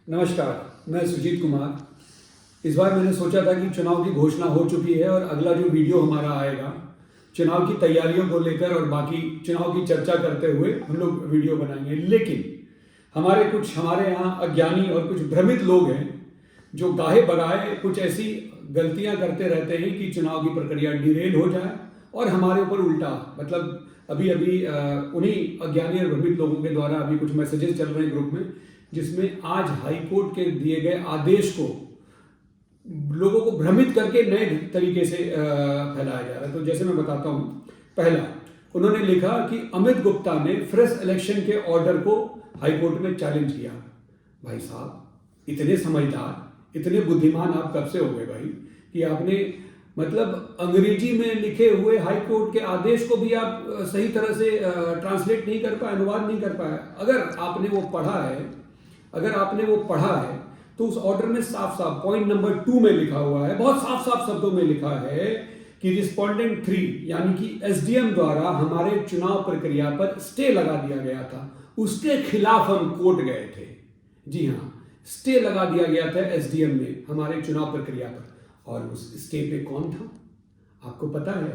नमस्कार, मैं सुजीत कुमार। इस बार मैंने सोचा था कि चुनाव की घोषणा हो चुकी है और अगला जो वीडियो हमारा आएगा चुनाव की तैयारियों को लेकर और बाकी चुनाव की चर्चा करते हुए हम लोग वीडियो बनाएंगे। लेकिन हमारे यहाँ अज्ञानी और कुछ भ्रमित लोग हैं जो गाहे बगाहे कुछ ऐसी गलतियां करते रहते हैं कि चुनाव की प्रक्रिया डिरेल हो जाए और हमारे ऊपर उल्टा मतलब अभी उन्हीं अज्ञानी और भ्रमित लोगों के द्वारा अभी कुछ मैसेजेस चल रहे हैं ग्रुप में, जिसमें आज हाई कोर्ट के दिए गए आदेश को लोगों को भ्रमित करके नए तरीके से फैलाया जा रहा है। तो जैसे मैं बताता हूं, पहला उन्होंने लिखा कि अमित गुप्ता ने फ्रेश इलेक्शन के ऑर्डर को हाई कोर्ट में चैलेंज किया। भाई साहब, इतने समझदार, इतने बुद्धिमान आप कब से हो गए भाई कि आपने मतलब अंग्रेजी में लिखे हुए हाई कोर्ट के आदेश को भी आप सही तरह से ट्रांसलेट नहीं कर पाए, अनुवाद नहीं कर पाए। अगर आपने वो पढ़ा है तो उस ऑर्डर में साफ साफ पॉइंट नंबर 2 में लिखा हुआ है, बहुत साफ साफ शब्दों में लिखा है कि रिस्पोंडेंट 3 यानी कि एसडीएम द्वारा हमारे चुनाव प्रक्रिया पर स्टे लगा दिया गया था, उसके खिलाफ हम कोर्ट गए थे। जी हाँ, स्टे लगा दिया गया था एसडीएम ने हमारे चुनाव प्रक्रिया पर। और उस स्टे पे कौन था आपको पता है?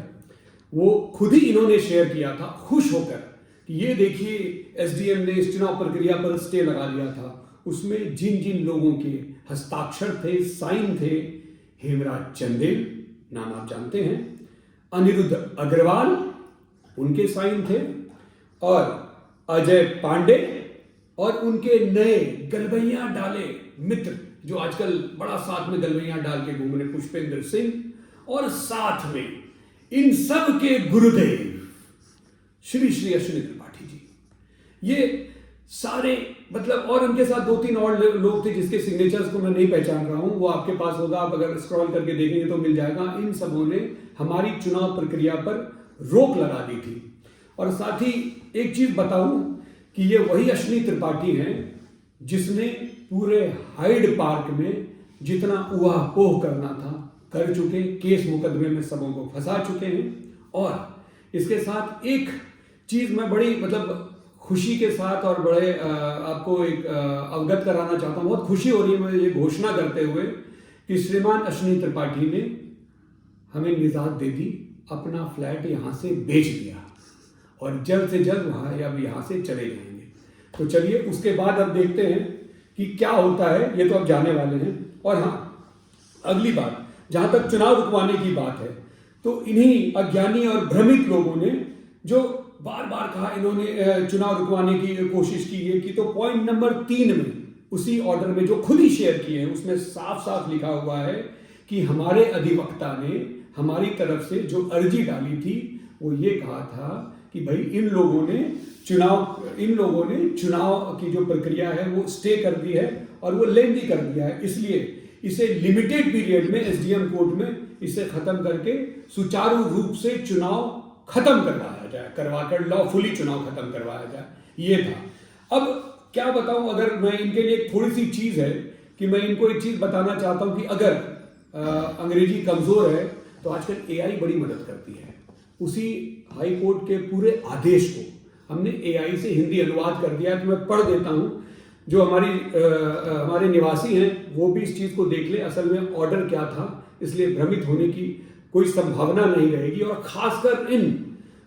वो खुद ही इन्होंने शेयर किया था खुश होकर कि ये देखिए एसडीएम ने इस चुनाव प्रक्रिया पर स्टे लगा दिया था। उसमें जिन जिन लोगों के हस्ताक्षर थे, साइन थे, हेमराज चंदेल नाम आप जानते हैं, अनिरुद्ध अग्रवाल उनके साइन थे, और अजय पांडे और उनके नए गलबैया डाले मित्र जो आजकल बड़ा साथ में गलबैया डाल के घूम रहे, पुष्पेंद्र सिंह, और साथ में इन सब के गुरुदेव श्री श्री अश्विनी त्रिपाठी जी। ये सारे मतलब और उनके साथ 2-3 और लोग थे जिसके सिग्नेचर्स को मैं नहीं पहचान रहा हूं, वो आपके पास होगा, आप अगर स्क्रॉल करके देखेंगे तो मिल जाएगा। इन सबों ने हमारी चुनाव प्रक्रिया पर रोक लगा दी थी। और साथ ही एक चीज बताऊं कि ये वही अश्विनी त्रिपाठी हैं जिसने पूरे हाइड पार्क में जितना ऊहापोह करना था कर चुके, केस मुकदमे में सबों को फंसा चुके हैं। और इसके साथ एक चीज मैं बड़ी मतलब खुशी के साथ और बड़े आपको एक अवगत कराना चाहता हूं, बहुत खुशी हो रही है मुझे ये घोषणा करते हुए कि श्रीमान अश्विनी त्रिपाठी ने हमें निजात दे दी, अपना फ्लैट यहां से बेच दिया और जल्द से जल्द वहां अब यहां से चले जाएंगे। तो चलिए उसके बाद अब देखते हैं कि क्या होता है, ये तो अब जाने वाले हैं। और हाँ, अगली बात जहां तक चुनाव रुकवाने की बात है, तो इन्हीं अज्ञानी और भ्रमित लोगों ने जो बार बार कहा इन्होंने चुनाव रुकवाने की कोशिश की है कि तो पॉइंट नंबर 3 में उसी ऑर्डर में जो खुद ही शेयर किए हैं उसमें साफ साफ लिखा हुआ है कि हमारे अधिवक्ता ने हमारी तरफ से जो अर्जी डाली थी वो ये कहा था कि भाई इन लोगों ने चुनाव की जो प्रक्रिया है वो स्टे कर दी है और वो लेंदी कर दिया है, इसलिए इसे लिमिटेड पीरियड में एसडीएम कोर्ट में इसे खत्म करके सुचारू रूप से चुनाव खत्म करवाकर लॉफुली चुनाव खत्म करवाया जाए, ये था। अब क्या बताऊं, अगर मैं इनके लिए थोड़ी सी चीज है कि मैं इनको एक चीज बताना चाहता हूं कि अगर अंग्रेजी कमजोर है तो आजकल एआई बड़ी मदद करती है। उसी हाई कोर्ट के पूरे आदेश को हमने एआई से हिंदी अनुवाद कर दिया है, तो मैं पढ़ देता हूं। जो हमारे निवासी हैं वो भी इस चीज को देख ले, असल में ऑर्डर क्या था, इसलिए भ्रमित होने की कोई संभावना नहीं रहेगी। और खासकर इन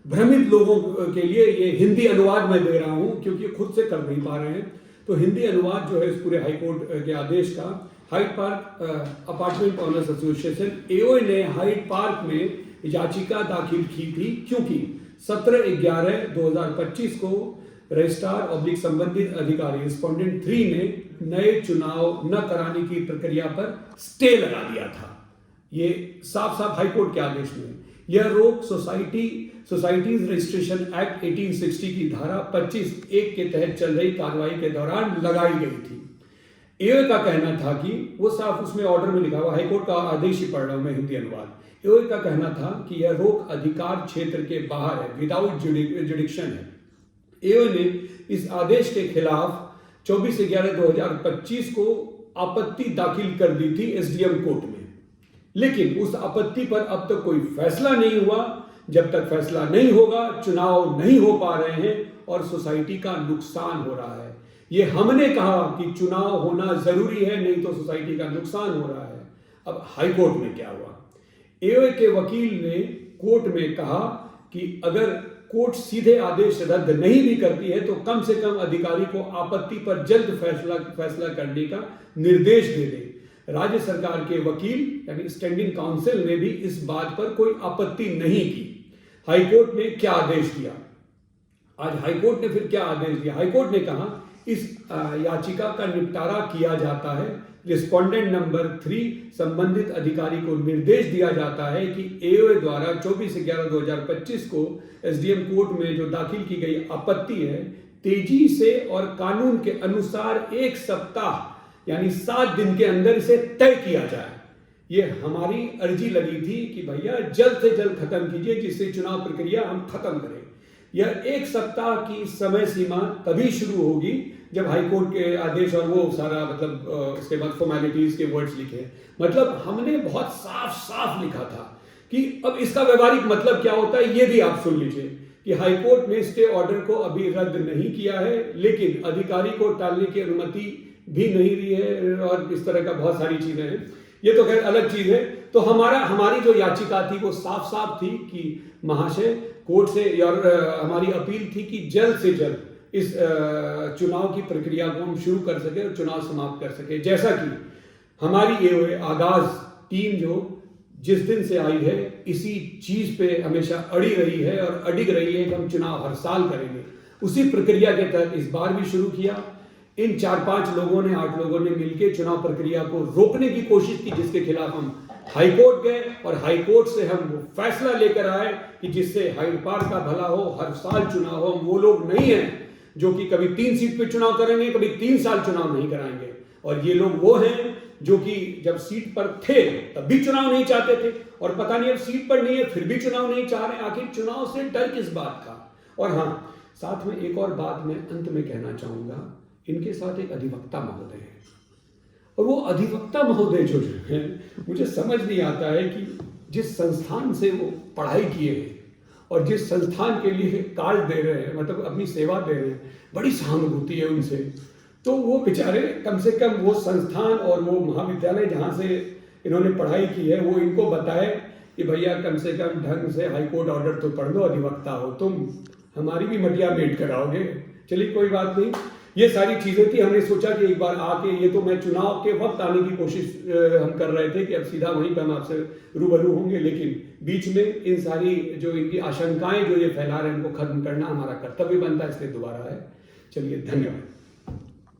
भ्रमित लोगों के लिए ये हिंदी अनुवाद मैं दे रहा हूं क्योंकि खुद से कर नहीं पा रहे हैं। तो हिंदी अनुवाद जो है इस पूरे हाई कोर्ट के आदेश का, Hyde Park apartment owners association AOA ने हाइड पार्क में याचिका दाखिल की थी क्योंकि 17/11/2025 को रजिस्ट्रार संबंधित अधिकारी रिस्पोंडेंट 3 ने नए चुनाव न कराने की प्रक्रिया पर स्टे लगा दिया था। ये साफ साफ हाईकोर्ट के आदेश में यह रोक सोसाइटीज रजिस्ट्रेशन एक्ट 1860 की धारा 25(1) के तहत चल रही कार्रवाई के दौरान लगाई गई थी। एओए का कहना था कि वो साफ उसमें ऑर्डर में लिखा हुआ, हाईकोर्ट का आदेश ही पढ़ रहा हूं मैं हिंदी अनुवाद। एओए का कहना था कि यह रोक अधिकार क्षेत्र के बाहर है, विदाउट जुडिक्शन है। एओए ने इस आदेश के खिलाफ 24/11/2025 को आपत्ति दाखिल कर दी थी एसडीएम कोर्ट में, लेकिन उस आपत्ति पर अब तक कोई फैसला नहीं हुआ। जब तक फैसला नहीं होगा चुनाव नहीं हो पा रहे हैं और सोसाइटी का नुकसान हो रहा है। ये हमने कहा कि चुनाव होना जरूरी है, नहीं तो सोसाइटी का नुकसान हो रहा है। अब हाई कोर्ट में क्या हुआ, एओए के वकील ने कोर्ट में कहा कि अगर कोर्ट सीधे आदेश रद्द नहीं भी करती है तो कम से कम अधिकारी को आपत्ति पर जल्द फैसला करने का निर्देश दे दे। राज्य सरकार के वकील यानी स्टैंडिंग काउंसिल ने भी इस बात पर कोई आपत्ति नहीं की। हाईकोर्ट ने क्या आदेश दिया, आज हाईकोर्ट ने फिर क्या आदेश दिया? हाईकोर्ट ने कहा इस याचिका का निपटारा किया जाता है। रिस्पोंडेंट नंबर 3 संबंधित अधिकारी को निर्देश दिया जाता है कि एओए द्वारा 24/11/2025 को एसडीएम कोर्ट में जो दाखिल की गई आपत्ति है, तेजी से और कानून के अनुसार 1 सप्ताह यानी 7 दिन के अंदर इसे तय किया जाए। ये हमारी अर्जी लगी थी कि भैया जल्द से जल्द खत्म कीजिए, जिससे चुनाव प्रक्रिया हम खत्म करें। यह 1 सप्ताह की समय सीमा तभी शुरू होगी जब हाईकोर्ट के आदेश और वो सारा मतलब उसके बाद फॉर्मेलिटीज के वर्ड्स लिखे। मतलब हमने बहुत साफ साफ लिखा था कि अब इसका व्यवहारिक मतलब क्या होता है ये भी आप सुन लीजिए कि हाईकोर्ट ने स्टे ऑर्डर को अभी रद्द नहीं किया है, लेकिन अधिकारी को टालने की अनुमति भी नहीं दी है और इस तरह का बहुत सारी चीजें हैं। ये तो खैर अलग चीज है। तो हमारी जो याचिका थी वो साफ साफ थी कि महाशय कोर्ट से और हमारी अपील थी कि जल्द से जल्द इस चुनाव की प्रक्रिया को हम शुरू कर सके और चुनाव समाप्त कर सके। जैसा कि हमारी ये आगाज टीम जो जिस दिन से आई है इसी चीज पे हमेशा अड़ी रही है और अडिग रही है कि हम चुनाव हर साल करेंगे, उसी प्रक्रिया के तहत इस बार भी शुरू किया। इन 4-5 लोगों ने 8 लोगों ने मिलकर चुनाव प्रक्रिया को रोकने की कोशिश की, जिसके खिलाफ हम हाईकोर्ट गए और हाईकोर्ट से हम वो फैसला लेकर आए कि जिससे हाइड पार का भला हो, हर साल चुनाव हो। हम वो लोग नहीं हैं जो कि कभी 3 सीट पे चुनाव करेंगे, कभी 3 साल चुनाव नहीं कराएंगे। और ये लोग वो हैं जो कि जब सीट पर थे तब भी चुनाव नहीं चाहते थे और पता नहीं अब सीट पर नहीं है फिर भी चुनाव नहीं चाह रहे। आखिर चुनाव से डर किस बात का? और हाँ, साथ में एक और बात मैं अंत में कहना चाहूंगा, इनके साथ एक अधिवक्ता महोदय है और वो अधिवक्ता महोदय जो है मुझे समझ नहीं आता है कि जिस संस्थान से वो पढ़ाई किए हैं और जिस संस्थान के लिए कार्ड दे रहे हैं, मतलब अपनी सेवा दे रहे हैं, बड़ी सहानुभूति है उनसे, तो वो बेचारे कम से कम वो संस्थान और वो महाविद्यालय जहाँ से इन्होंने पढ़ाई की है वो इनको बताए कि भैया कम से कम ढंग से हाईकोर्ट ऑर्डर तो पढ़ लो, अधिवक्ता हो तुम, हमारी भी मटिया मेट कराओगे। चलिए कोई बात नहीं, ये सारी चीज़ें थी। हमने सोचा कि एक बार आके, ये तो मैं चुनाव के वक्त आने की कोशिश हम कर रहे थे कि अब सीधा वहीं पर हम आपसे रूबरू होंगे, लेकिन बीच में इन सारी जो इनकी आशंकाएं जो ये फैला रहे हैं उनको खत्म करना हमारा कर्तव्य बनता है, इसलिए दोबारा है। चलिए धन्यवाद।